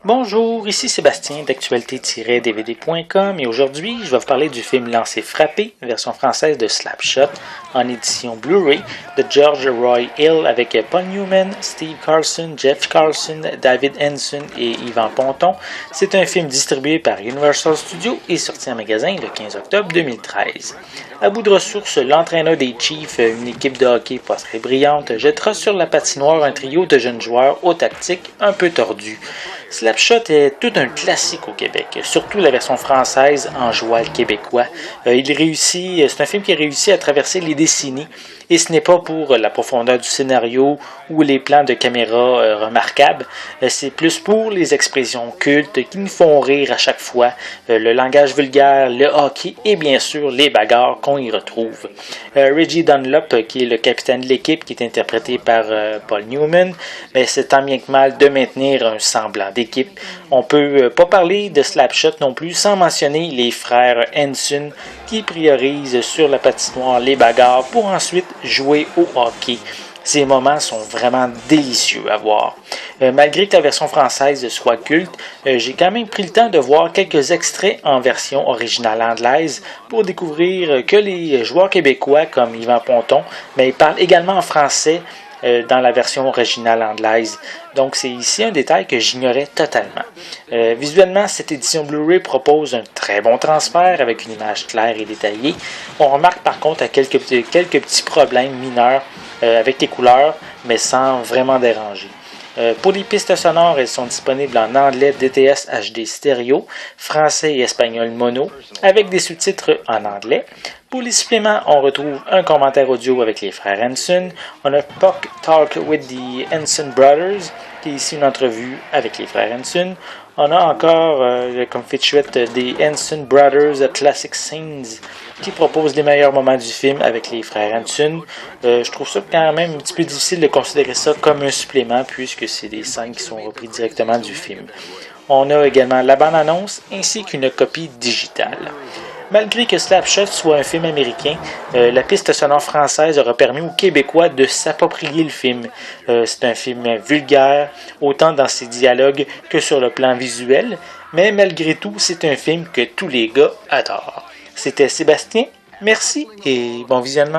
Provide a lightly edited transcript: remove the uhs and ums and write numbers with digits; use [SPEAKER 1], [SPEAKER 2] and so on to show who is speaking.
[SPEAKER 1] Bonjour, ici Sébastien d'actualité-dvd.com et aujourd'hui je vais vous parler du film Lancer frappé, version française de Slapshot, en édition Blu-ray de George Roy Hill avec Paul Newman, Steve Carlson, Jeff Carlson, David Henson et Yvan Ponton. C'est un film distribué par Universal Studios et sorti en magasin le 15 octobre 2013. À bout de ressources, l'entraîneur des Chiefs, une équipe de hockey pas très brillante, jettera sur la patinoire un trio de jeunes joueurs aux tactiques un peu tordues. Slapshot est tout un classique au Québec, surtout la version française en joual québécois. C'est un film qui réussit à traverser les décennies et ce n'est pas pour la profondeur du scénario ou les plans de caméra remarquables, c'est plus pour les expressions cultes qui nous font rire à chaque fois, le langage vulgaire, le hockey et bien sûr les bagarres qu'on y retrouve. Reggie Dunlop, qui est le capitaine de l'équipe, qui est interprété par Paul Newman, mais c'est tant bien que mal de maintenir un semblant d'équipe. On peut pas parler de Slapshot non plus sans mentionner les frères Henson qui priorisent sur la patinoire les bagarres pour ensuite jouer au hockey. Ces moments sont vraiment délicieux à voir. Malgré que la version française soit culte, j'ai quand même pris le temps de voir quelques extraits en version originale anglaise pour découvrir que les joueurs québécois comme Yvan Ponton, mais ils parlent également en français dans la version originale anglaise. Donc c'est ici un détail que j'ignorais totalement. Visuellement, cette édition Blu-ray propose un très bon transfert avec une image claire et détaillée. On remarque par contre quelques petits problèmes mineurs avec les couleurs, mais sans vraiment déranger. Pour les pistes sonores, elles sont disponibles en anglais DTS HD stéréo, français et espagnol mono, avec des sous-titres en anglais. Pour les suppléments, on retrouve un commentaire audio avec les frères Henson, on a Puck Talk with the Henson Brothers, qui est ici une entrevue avec les frères Henson. On a encore comme featurette des Henson Brothers Classic Scenes, qui propose les meilleurs moments du film avec les frères Henson. Je trouve ça quand même un petit peu difficile de considérer ça comme un supplément, puisque c'est des scènes qui sont reprises directement du film. On a également la bande-annonce ainsi qu'une copie digitale. Malgré que Slapshot soit un film américain, la piste sonore française aura permis aux Québécois de s'approprier le film. C'est un film vulgaire, autant dans ses dialogues que sur le plan visuel, mais malgré tout, c'est un film que tous les gars adorent. C'était Sébastien, merci et bon visionnement.